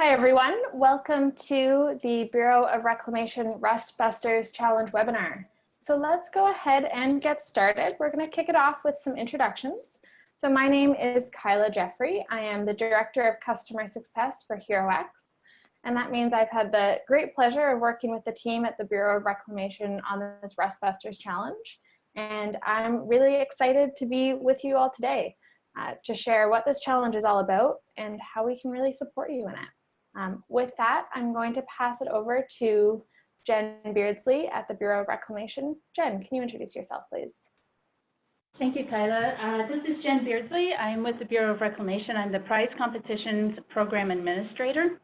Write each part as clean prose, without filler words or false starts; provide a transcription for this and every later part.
Hi everyone, welcome to the Bureau of Reclamation Rust Busters Challenge webinar. So let's go ahead and get started. We're going to kick it off with some introductions. So my name is Kyla Jeffrey. I am the Director of Customer Success for HeroX. And that means I've had the great pleasure of working with the team at the Bureau of Reclamation on this Rust Busters Challenge. And I'm really excited to be with you all today to share what this challenge is all about and how we can really support you in it. With that, I'm going to pass it over to Jen Beardsley at the Bureau of Reclamation. Jen, can you introduce yourself, please? Thank you, Kyla. This is Jen Beardsley. I'm with the Bureau of Reclamation. I'm the Prize Competitions Program Administrator.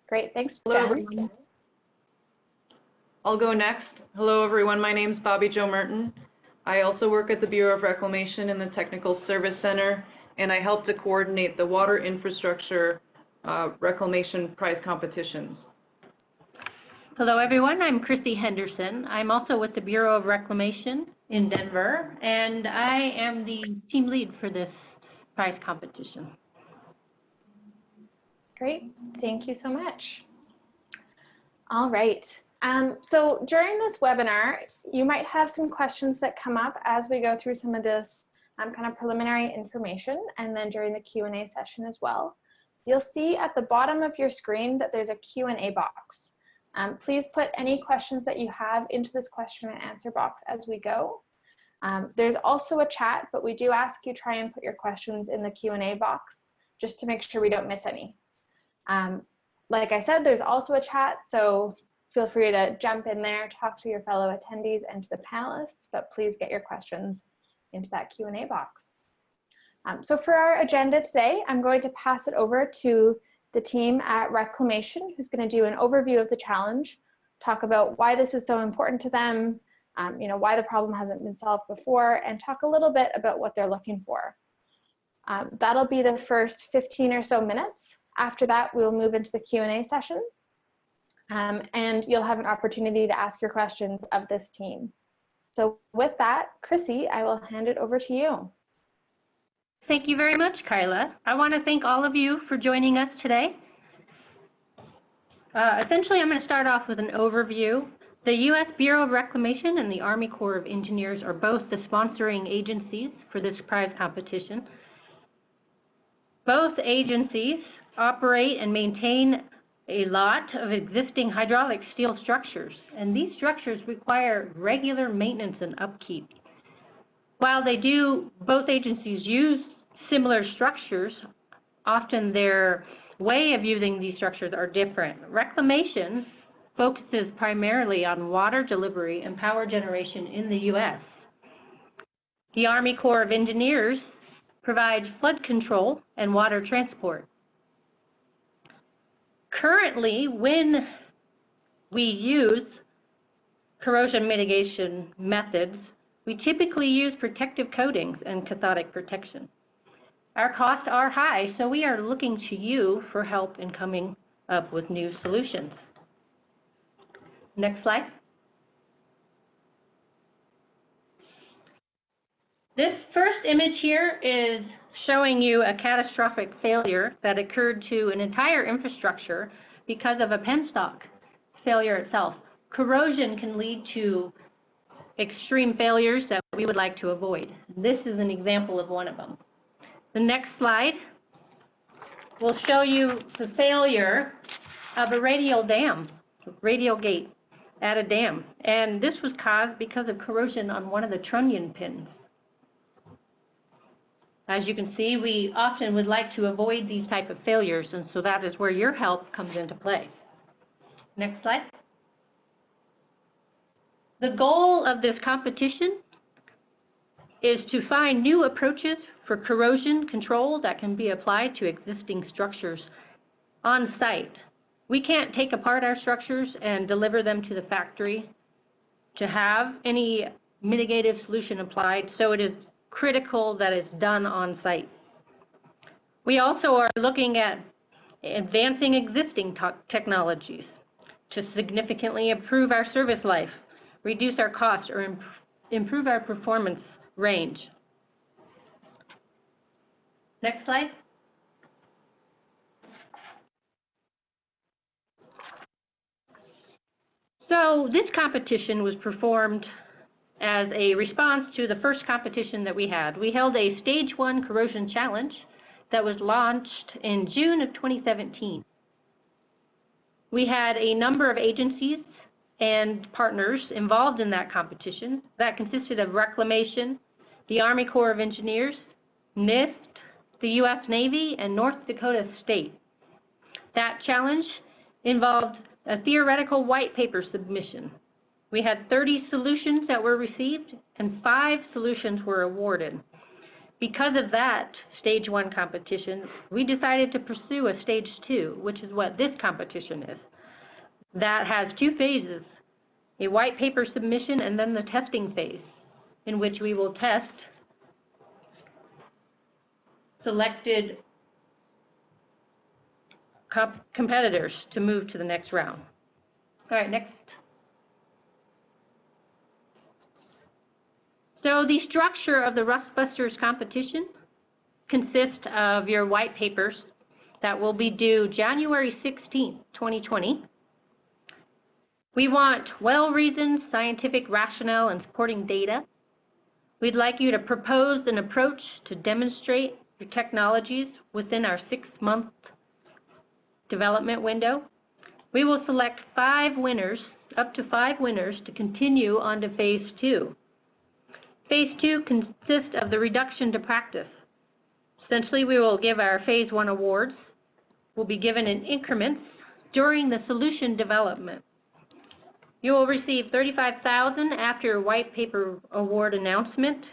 Great, thanks, Hello, Jen. everyone. I'll go next. Hello, everyone. My name's Bobby Jo Merton. I also work at the Bureau of Reclamation in the Technical Service Center, and I help to coordinate the water infrastructure reclamation prize competitions. Hello everyone, I'm Chrissy Henderson. I'm also with the Bureau of Reclamation in Denver, and I am the team lead for this prize competition. Great, thank you so much. All right, so during this webinar, you might have some questions that come up as we go through some of this kind of preliminary information, and then during the Q&A session as well. You'll see at the bottom of your screen that there's a Q&A box. Please put any questions that you have into this question and answer box as we go. There's also a chat, but we do ask you try and put your questions in the Q&A box just to make sure we don't miss any. Like I said, there's also a chat, so feel free to jump in there, talk to your fellow attendees and to the panelists, but please get your questions into that Q&A box. So for our agenda today, I'm going to pass it over to the team at Reclamation, who's going to do an overview of the challenge, talk about why this is so important to them, why the problem hasn't been solved before, and talk a little bit about what they're looking for. That'll be the first 15 or so minutes. After that, we'll move into the Q&A session, and you'll have an opportunity to ask your questions of this team. So with that, Chrissy, I will hand it over to you. Thank you very much, Kyla. I want to thank all of you for joining us today. Essentially, I'm going to start off with an overview. The U.S. Bureau of Reclamation and the Army Corps of Engineers are both the sponsoring agencies for this prize competition. Both agencies operate and maintain a lot of existing hydraulic steel structures, and these structures require regular maintenance and upkeep. While both agencies use similar structures, often their way of using these structures are different. Reclamation focuses primarily on water delivery and power generation in the U.S. The Army Corps of Engineers provides flood control and water transport. Currently, when we use corrosion mitigation methods, we typically use protective coatings and cathodic protection. Our costs are high, so we are looking to you for help in coming up with new solutions. Next slide. This first image here is showing you a catastrophic failure that occurred to an entire infrastructure because of a penstock failure itself. Corrosion can lead to extreme failures that we would like to avoid. This is an example of one of them. The next slide will show you the failure of a radial gate at a dam. And this was caused because of corrosion on one of the trunnion pins. As you can see, we often would like to avoid these type of failures, and so that is where your help comes into play. Next slide. The goal of this competition is to find new approaches for corrosion control that can be applied to existing structures on site. We can't take apart our structures and deliver them to the factory to have any mitigative solution applied, so it is critical that it's done on site. We also are looking at advancing existing technologies to significantly improve our service life, reduce our costs, or improve our performance range. Next slide. So this competition was performed as a response to the first competition that we had. We held a Stage 1 corrosion challenge that was launched in June of 2017. We had a number of agencies and partners involved in that competition. That consisted of Reclamation, the Army Corps of Engineers, NIST, the U.S. Navy, and North Dakota State. That challenge involved a theoretical white paper submission. We had 30 solutions that were received, and 5 solutions were awarded. Because of that Stage 1 competition, we decided to pursue a Stage 2, which is what this competition is. That has 2 phases, a white paper submission and then the testing phase, in which we will test selected competitors to move to the next round. All right, next. So the structure of the Rustbusters competition consists of your white papers that will be due January 16th, 2020. We want well-reasoned scientific rationale and supporting data. We'd like you to propose an approach to demonstrate your technologies within our 6-month development window. We will select 5 winners, up to 5 winners, to continue on to Phase 2. Phase 2 consists of the reduction to practice. Essentially, we will give our Phase 1 awards. Will be given in increments during the solution development. You will receive $35,000 after your white paper award announcement,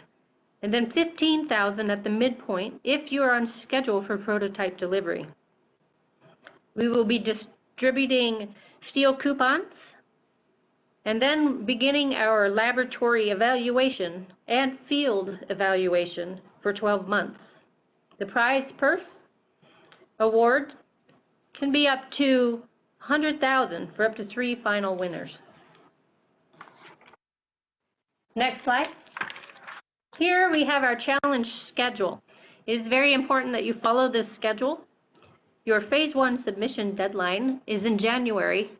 and then $15,000 at the midpoint if you are on schedule for prototype delivery. We will be distributing steel coupons and then beginning our laboratory evaluation and field evaluation for 12 months. The prize purse award can be up to $100,000 for up to 3 final winners. Next slide. Here we have our challenge schedule. It is very important that you follow this schedule. Your Phase 1 submission deadline is in January.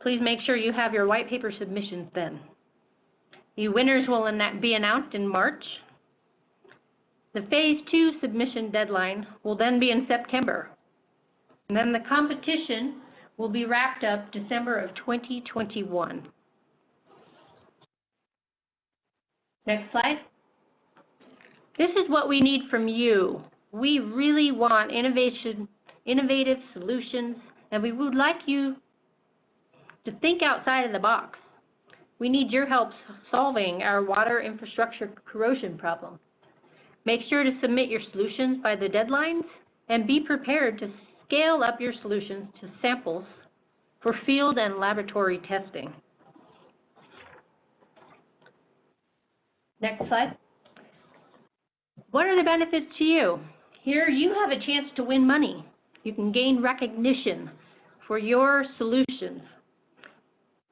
Please make sure you have your white paper submissions then. The winners will be announced in March. The Phase 2 submission deadline will then be in September. And then the competition will be wrapped up December of 2021. Next slide. This is what we need from you. We really want innovative solutions, and we would like you to think outside of the box. We need your help solving our water infrastructure corrosion problem. Make sure to submit your solutions by the deadlines and be prepared to scale up your solutions to samples for field and laboratory testing. Next slide. What are the benefits to you? Here you have a chance to win money. You can gain recognition for your solutions.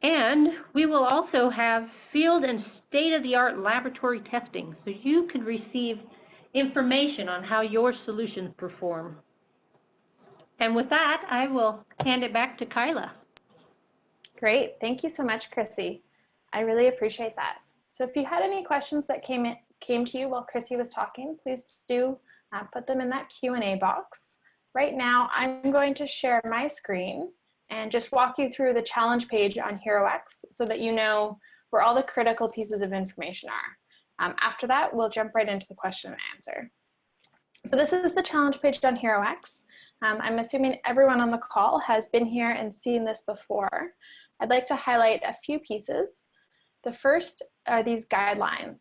And we will also have field and state-of-the-art laboratory testing, so you can receive information on how your solutions perform. And with that, I will hand it back to Kyla. Great. Thank you so much, Chrissy. I really appreciate that. So if you had any questions that came to you while Chrissy was talking, please do put them in that Q&A box. Right now, I'm going to share my screen and just walk you through the challenge page on HeroX so that you know where all the critical pieces of information are. After that, we'll jump right into the question and answer. So this is the challenge page on HeroX. I'm assuming everyone on the call has been here and seen this before. I'd like to highlight a few pieces. The first are these guidelines.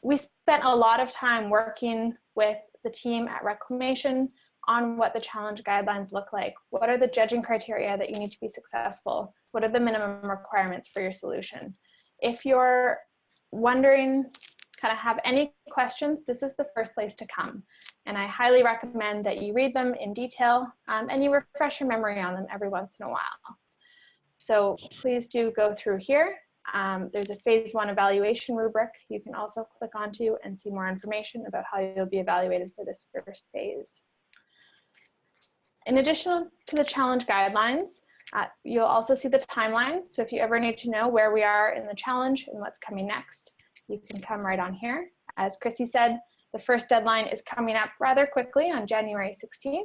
We spent a lot of time working with the team at Reclamation on what the challenge guidelines look like. What are the judging criteria that you need to be successful? What are the minimum requirements for your solution? If you're wondering, kind of have any questions, this is the first place to come. And I highly recommend that you read them in detail and you refresh your memory on them every once in a while. So please do go through here. There's a Phase 1 evaluation rubric you can also click onto and see more information about how you'll be evaluated for this first phase. In addition to the challenge guidelines, You'll also see the timeline. So if you ever need to know where we are in the challenge and what's coming next, you can come right on here. As Chrissy said, the first deadline is coming up rather quickly on January 16th.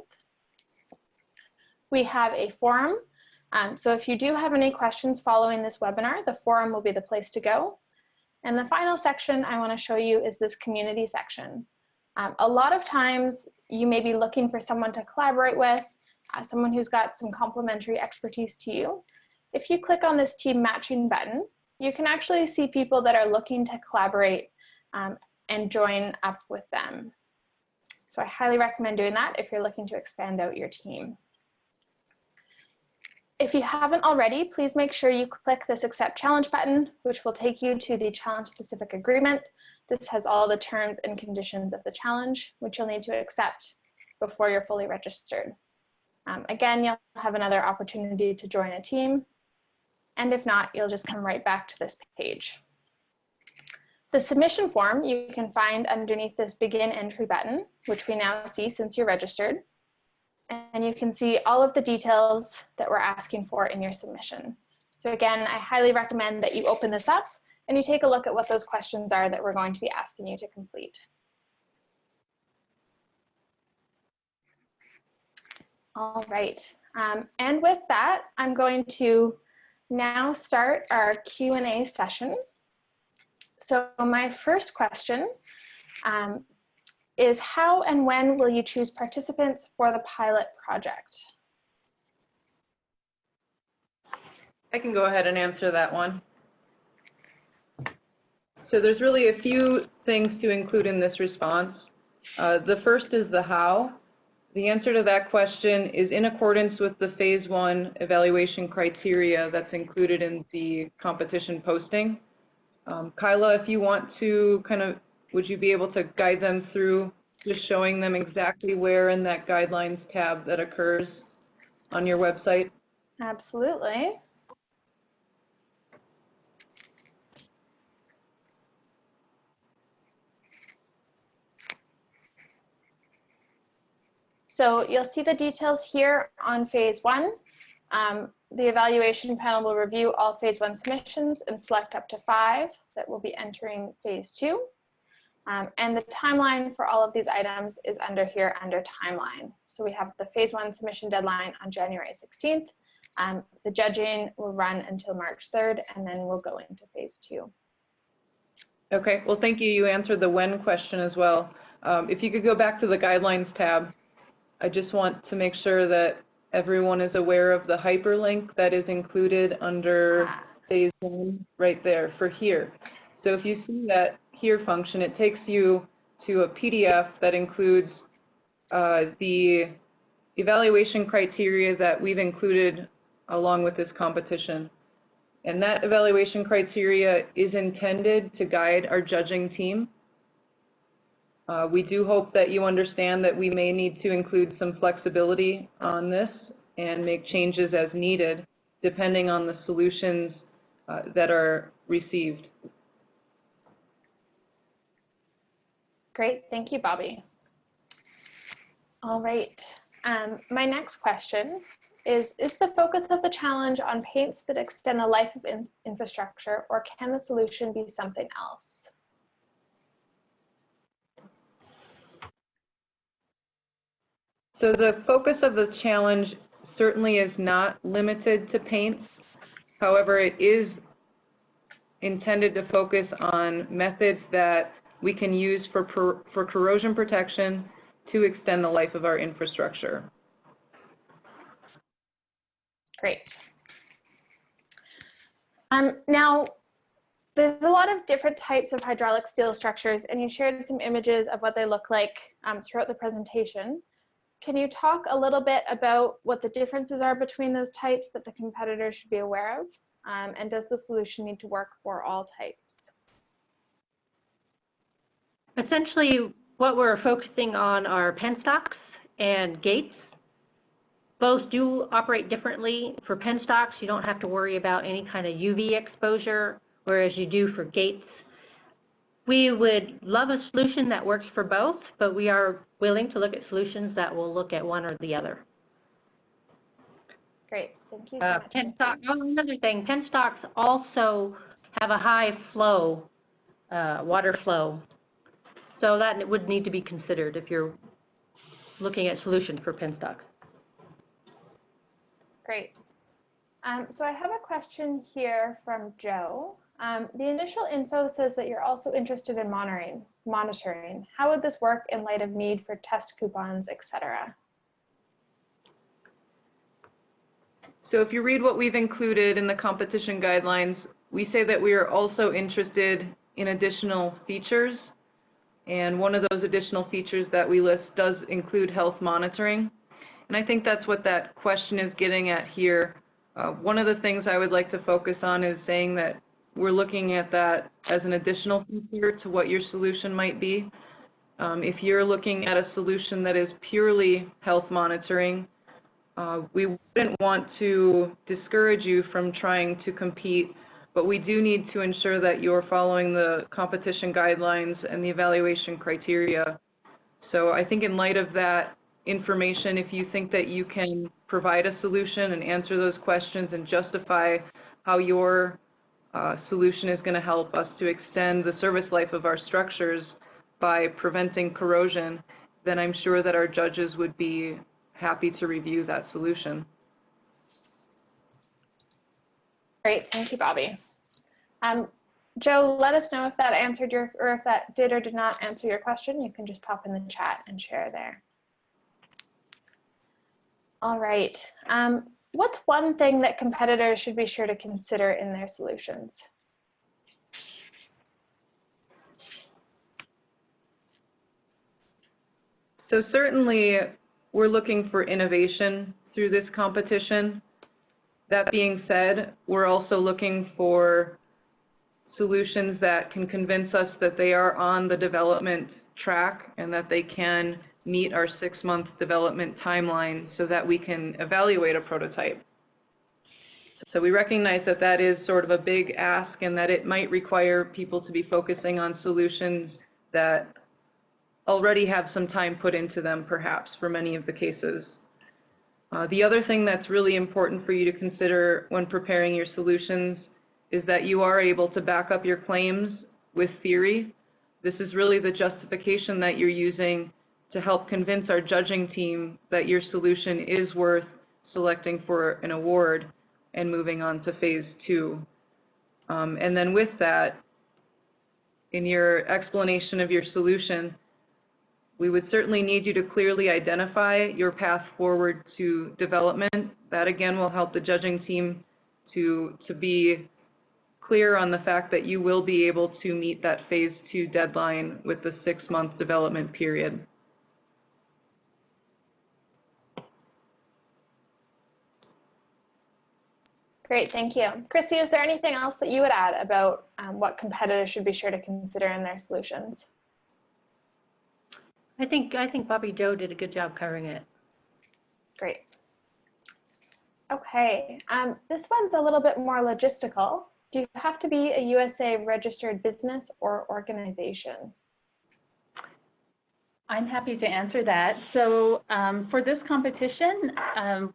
We have a forum. So if you do have any questions following this webinar, the forum will be the place to go. And the final section I want to show you is this community section. A lot of times you may be looking for someone to collaborate with, someone who's got some complementary expertise to you. If you click on this team matching button, you can actually see people that are looking to collaborate and join up with them. So I highly recommend doing that if you're looking to expand out your team. If you haven't already, please make sure you click this Accept Challenge button, which will take you to the challenge-specific agreement. This has all the terms and conditions of the challenge, which you'll need to accept before you're fully registered. Again, you'll have another opportunity to join a team, and if not, you'll just come right back to this page. The submission form you can find underneath this Begin Entry button, which we now see since you're registered. And you can see all of the details that we're asking for in your submission. So again, I highly recommend that you open this up and you take a look at what those questions are that we're going to be asking you to complete. All right, and with that, I'm going to now start our Q&A session. So my first question is how and when will you choose participants for the pilot project? I can go ahead and answer that one. So there's really a few things to include in this response. The first is the how. The answer to that question is in accordance with the phase 1 evaluation criteria that's included in the competition posting. Kyla, if you want to would you be able to guide them through just showing them exactly where in that guidelines tab that occurs on your website? Absolutely. So you'll see the details here on phase 1. The evaluation panel will review all phase 1 submissions and select up to 5 that will be entering phase 2. And the timeline for all of these items is under here under timeline. So we have the phase 1 submission deadline on January 16th. The judging will run until March 3rd, and then we'll go into phase 2. Okay, well, thank you. You answered the when question as well. If you could go back to the guidelines tab, I just want to make sure that everyone is aware of the hyperlink that is included under phase 1 right there for here. So if you see that here function, it takes you to a PDF that includes the evaluation criteria that we've included along with this competition. And that evaluation criteria is intended to guide our judging team. We do hope that you understand that we may need to include some flexibility on this and make changes as needed, depending on the solutions that are received. Great, thank you, Bobby. All right, my next question is the focus of the challenge on paints that extend the life of infrastructure, or can the solution be something else? So the focus of the challenge certainly is not limited to paints. However, it is intended to focus on methods that we can use for corrosion protection to extend the life of our infrastructure. Great. Now, there's a lot of different types of hydraulic steel structures, and you shared some images of what they look like throughout the presentation. Can you talk a little bit about what the differences are between those types that the competitor should be aware of? And does the solution need to work for all types? Essentially, what we're focusing on are penstocks and gates. Both do operate differently. For penstocks, you don't have to worry about any kind of UV exposure, whereas you do for gates. We would love a solution that works for both, but we are willing to look at solutions that will look at one or the other. Great, thank you so much. Penstock, oh, another thing, penstocks also have a high flow, water flow. So that would need to be considered if you're looking at solutions for penstocks. Great. So I have a question here from Joe. The initial info says that you're also interested in monitoring. How would this work in light of need for test coupons, etc.? So if you read what we've included in the competition guidelines, we say that we are also interested in additional features. And one of those additional features that we list does include health monitoring. And I think that's what that question is getting at here. One of the things I would like to focus on is saying that we're looking at that as an additional feature to what your solution might be. If you're looking at a solution that is purely health monitoring, we wouldn't want to discourage you from trying to compete, but we do need to ensure that you're following the competition guidelines and the evaluation criteria. So I think in light of that information, if you think that you can provide a solution and answer those questions and justify how your solution is going to help us to extend the service life of our structures by preventing corrosion, then I'm sure that our judges would be happy to review that solution. Great, thank you, Bobby. Joe, let us know if that answered your, or if that did or did not answer your question. You can just pop in the chat and share there. All right. What's one thing that competitors should be sure to consider in their solutions? So certainly we're looking for innovation through this competition. That being said, we're also looking for solutions that can convince us that they are on the development track and that they can meet our 6-month development timeline so that we can evaluate a prototype. So we recognize that that is sort of a big ask and that it might require people to be focusing on solutions that already have some time put into them, perhaps, for many of the cases. The other thing that's really important for you to consider when preparing your solutions is that you are able to back up your claims with theory. This is really the justification that you're using to help convince our judging team that your solution is worth selecting for an award and moving on to phase 2. And then with that, in your explanation of your solution, we would certainly need you to clearly identify your path forward to development. That again will help the judging team to be clear on the fact that you will be able to meet that phase 2 deadline with the 6-month development period. Great, thank you. Chrissy, is there anything else that you would add about what competitors should be sure to consider in their solutions? I think Bobby Joe did a good job covering it. Great. Okay, this one's a little bit more logistical. Do you have to be a USA registered business or organization? I'm happy to answer that. So for this competition,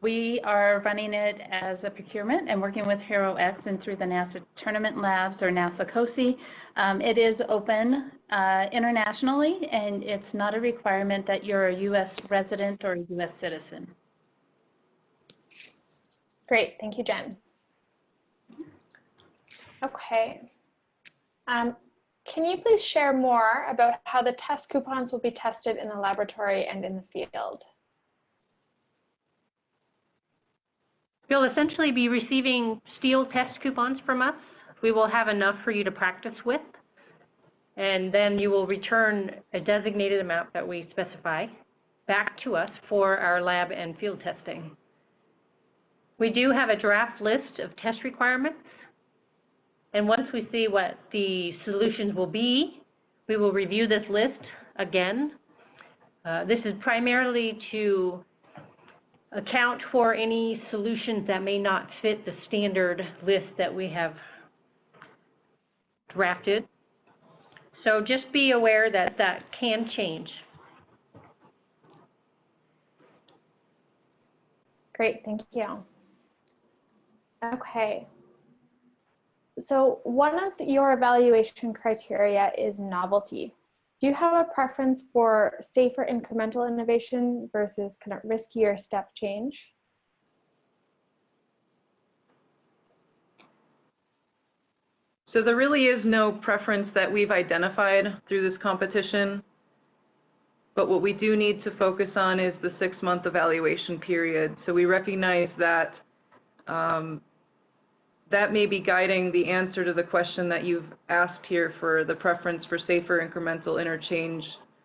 we are running it as a procurement and working with HeroX and through the NASA Tournament Labs or NASA COSI. It is open internationally, and it's not a requirement that you're a U.S. resident or a U.S. citizen. Great, thank you, Jen. Okay. Can you please share more about how the test coupons will be tested in the laboratory and in the field? You'll essentially be receiving steel test coupons from us. We will have enough for you to practice with, and then you will return a designated amount that we specify back to us for our lab and field testing. We do have a draft list of test requirements. And once we see what the solutions will be, we will review this list again. This is primarily to account for any solutions that may not fit the standard list that we have drafted. So just be aware that that can change. Great, thank you. Okay. So one of your evaluation criteria is novelty. Do you have a preference for safer incremental innovation versus kind of riskier step change? So there really is no preference that we've identified through this competition, but what we do need to focus on is the 6-month evaluation period. So we recognize that that may be guiding the answer to the question that you've asked here for the preference for safer incremental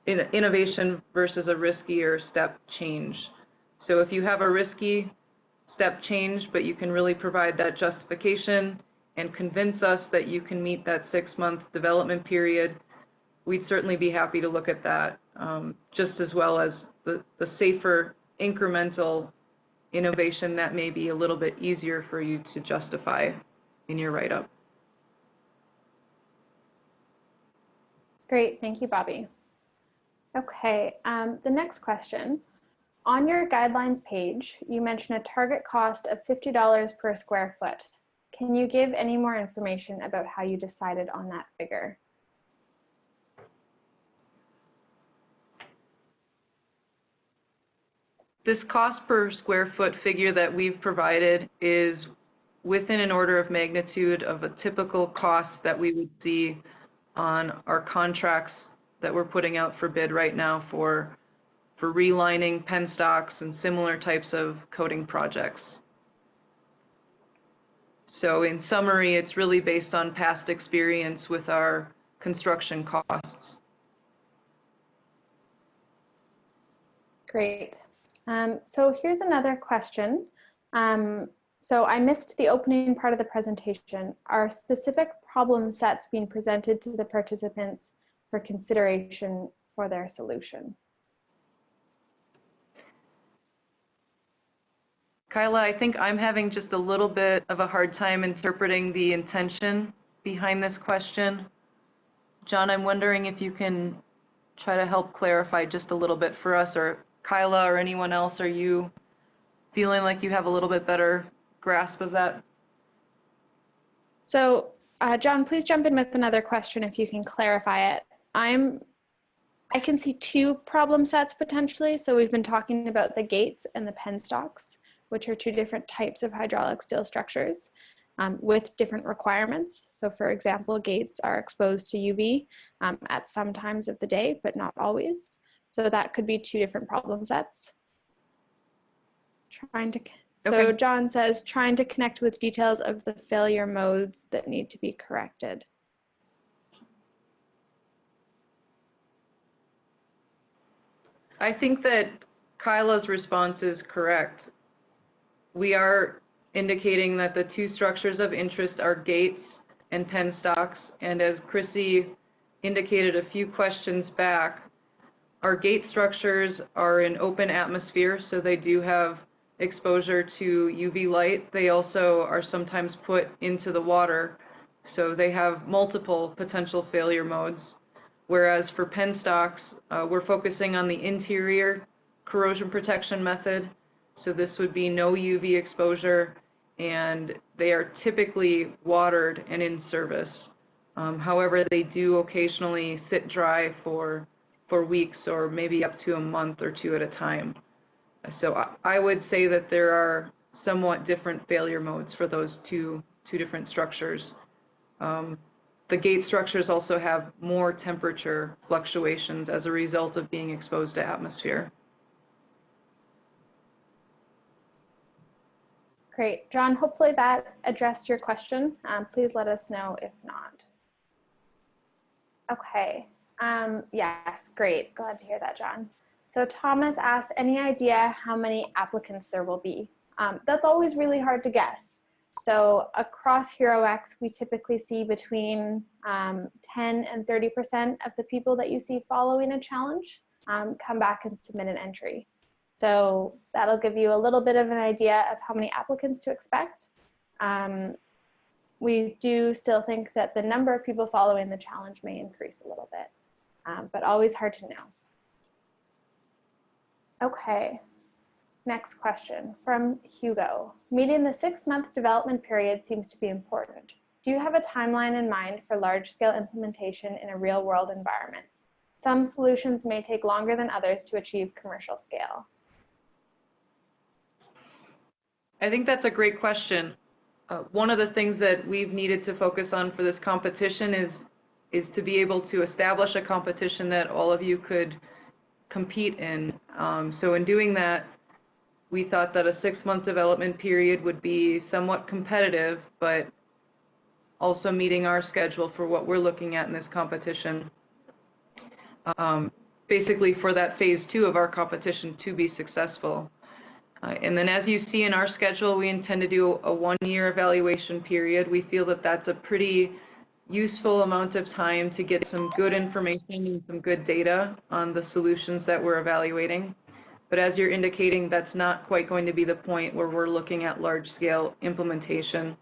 innovation versus a riskier step change. So if you have a risky step change, but you can really provide that justification and convince us that you can meet that 6-month development period, we'd certainly be happy to look at that, just as well as the safer incremental innovation that may be a little bit easier for you to justify in your write-up. Great, thank you, Bobby. Okay, the next question. On your guidelines page, you mentioned a target cost of $50 per square foot. Can you give any more information about how you decided on that figure? This cost per square foot figure that we've provided is within an order of magnitude of a typical cost that we would see on our contracts that we're putting out for bid right now for relining penstocks and similar types of coating projects. So in summary, it's really based on past experience with our construction costs. Great. So here's another question. So I missed the opening part of the presentation. Are specific problem sets being presented to the participants for consideration for their solution? Kyla, I think I'm having just a little bit of a hard time interpreting the intention behind this question. John, I'm wondering if you can try to help clarify just a little bit for us, or Kyla or anyone else, are you feeling like you have a little bit better grasp of that? So John, please jump in with another question if you can clarify it. I can see two problem sets potentially. So we've been talking about the gates and the penstocks, which are two different types of hydraulic steel structures with different requirements. So for example, gates are exposed to UV at some times of the day, but not always. So that could be two different problem sets. So John says, trying to connect with details of the failure modes that need to be corrected. I think that Kyla's response is correct. We are indicating that the two structures of interest are gates and penstocks, and as Chrissy indicated a few questions back, our gate structures are in open atmosphere, so they do have exposure to UV light. They also are sometimes put into the water, so they have multiple potential failure modes. Whereas for penstocks, we're focusing on the interior corrosion protection method. So this would be no UV exposure, and they are typically watered and in service. However, they do occasionally sit dry for weeks or maybe up to a month or two at a time. So I would say that there are somewhat different failure modes for those two different structures. The gate structures also have more temperature fluctuations as a result of being exposed to atmosphere. Great. John, hopefully that addressed your question. Please let us know if not. Okay. Yes, great. Glad to hear that, John. So Thomas asked, any idea how many applicants there will be? That's always really hard to guess. So across HeroX, we typically see between 10 and 30% of the people that you see following a challenge come back and submit an entry. So that'll give you a little bit of an idea of how many applicants to expect. We do still think that the number of people following the challenge may increase a little bit, but always hard to know. Okay. Next question from Hugo. Meeting the 6-month development period seems to be important. Do you have a timeline in mind for large-scale implementation in a real-world environment? Some solutions may take longer than others to achieve commercial scale. I think that's a great question. One of the things that we've needed to focus on for this competition is to be able to establish a competition that all of you could compete in. So in doing that, we thought that a 6-month development period would be somewhat competitive, but also meeting our schedule for what we're looking at in this competition. Basically for that phase 2 of our competition to be successful. And then as you see in our schedule, we intend to do a 1-year evaluation period. We feel that that's a pretty useful amount of time to get some good information and some good data on the solutions that we're evaluating. But as you're indicating, that's not quite going to be the point where we're looking at large-scale implementation.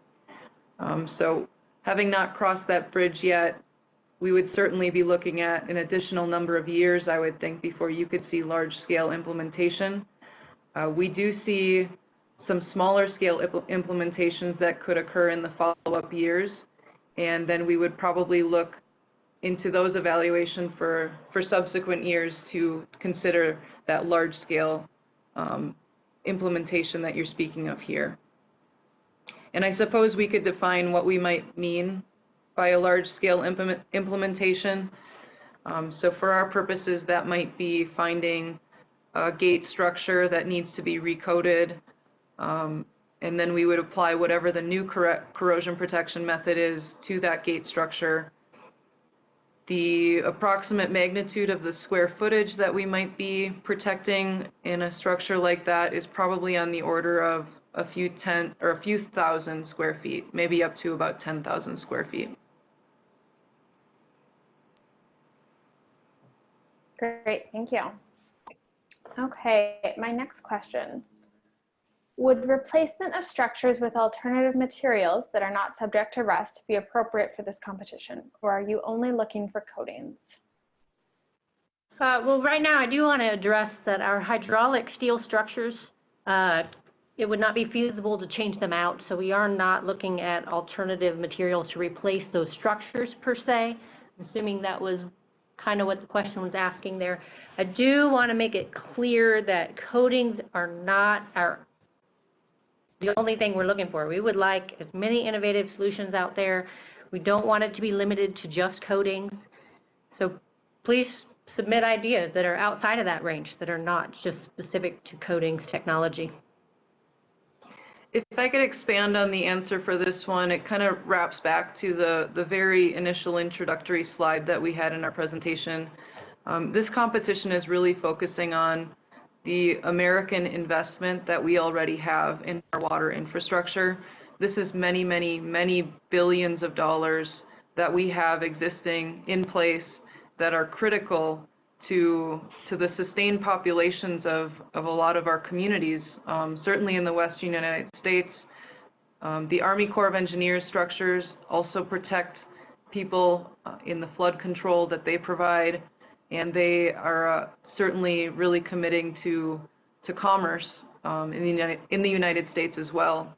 So having not crossed that bridge yet, we would certainly be looking at an additional number of years, I would think, before you could see large-scale implementation. We do see some smaller-scale implementations that could occur in the follow-up years, and then we would probably look into those evaluations for subsequent years to consider that large-scale implementation that you're speaking of here. And I suppose we could define what we might mean by a large-scale implementation. So for our purposes, that might be finding a gate structure that needs to be recoded, and then we would apply whatever the new corrosion protection method is to that gate structure. The approximate magnitude of the square footage that we might be protecting in a structure like that is probably on the order of a few thousand square feet, maybe up to about 10,000 square feet. Great, thank you. Okay, my next question. Would replacement of structures with alternative materials that are not subject to rust be appropriate for this competition, or are you only looking for coatings? Well, right now I do want to address that our hydraulic steel structures, it would not be feasible to change them out, so we are not looking at alternative materials to replace those structures per se. I'm assuming that was kind of what the question was asking there. I do want to make it clear that coatings are not the only thing we're looking for. We would like as many innovative solutions out there. We don't want it to be limited to just coatings. So please submit ideas that are outside of that range, that are not just specific to coatings technology. If I could expand on the answer for this one, it kind of wraps back to the very initial introductory slide that we had in our presentation. This competition is really focusing on the American investment that we already have in our water infrastructure. This is many, many, many billions of dollars that we have existing in place that are critical to the sustained populations of a lot of our communities, certainly in the Western United States. The Army Corps of Engineers structures also protect people in the flood control that they provide, and they are certainly really committing to commerce in the United States as well.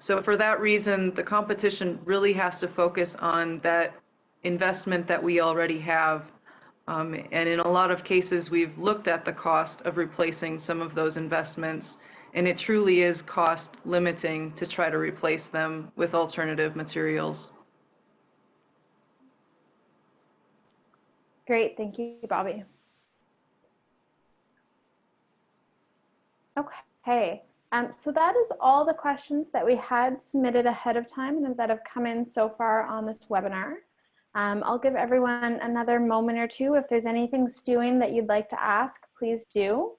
So for that reason, the competition really has to focus on that investment that we already have. And in a lot of cases, we've looked at the cost of replacing some of those investments, and it truly is cost limiting to try to replace them with alternative materials. Great, thank you, Bobby. Okay, so that is all the questions that we had submitted ahead of time and that have come in so far on this webinar. I'll give everyone another moment or two. If there's anything stewing that you'd like to ask, please do.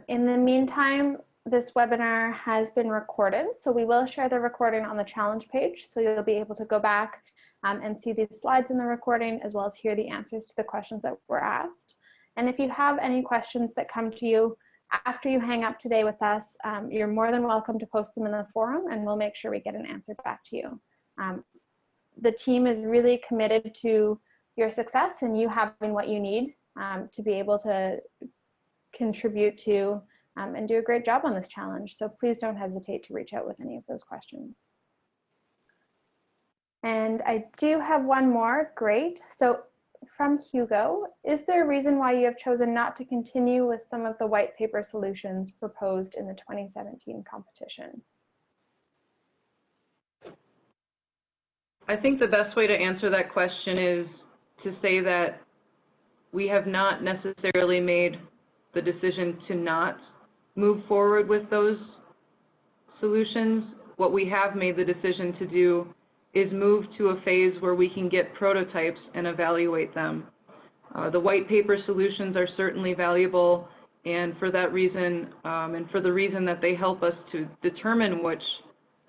In the meantime, this webinar has been recorded, so we will share the recording on the challenge page, so you'll be able to go back and see these slides in the recording, as well as hear the answers to the questions that were asked. And if you have any questions that come to you after you hang up today with us, you're more than welcome to post them in the forum, and we'll make sure we get an answer back to you. The team is really committed to your success and you having what you need to be able to contribute to and do a great job on this challenge. So please don't hesitate to reach out with any of those questions. And I do have one more. Great. So from Hugo, is there a reason why you have chosen not to continue with some of the white paper solutions proposed in the 2017 competition? I think the best way to answer that question is to say that we have not necessarily made the decision to not move forward with those solutions. What we have made the decision to do is move to a phase where we can get prototypes and evaluate them. The white paper solutions are certainly valuable, and for that reason, and for the reason that they help us to determine which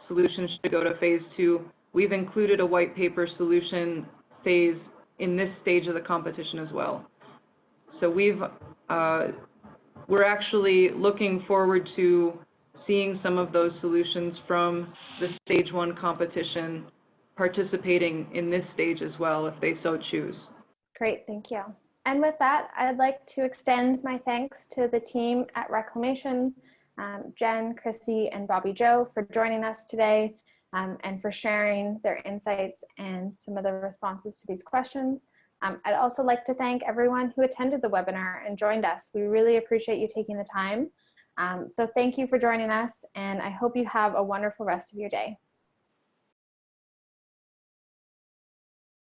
solutions should go to phase 2, we've included a white paper solution phase in this stage of the competition as well. So we're actually looking forward to seeing some of those solutions from the stage 1 competition participating in this stage as well, if they so choose. Great, thank you. And with that, I'd like to extend my thanks to the team at Reclamation, Jen, Chrissy, and Bobby Joe for joining us today and for sharing their insights and some of the responses to these questions. I'd also like to thank everyone who attended the webinar and joined us. We really appreciate you taking the time. So thank you for joining us, and I hope you have a wonderful rest of your day.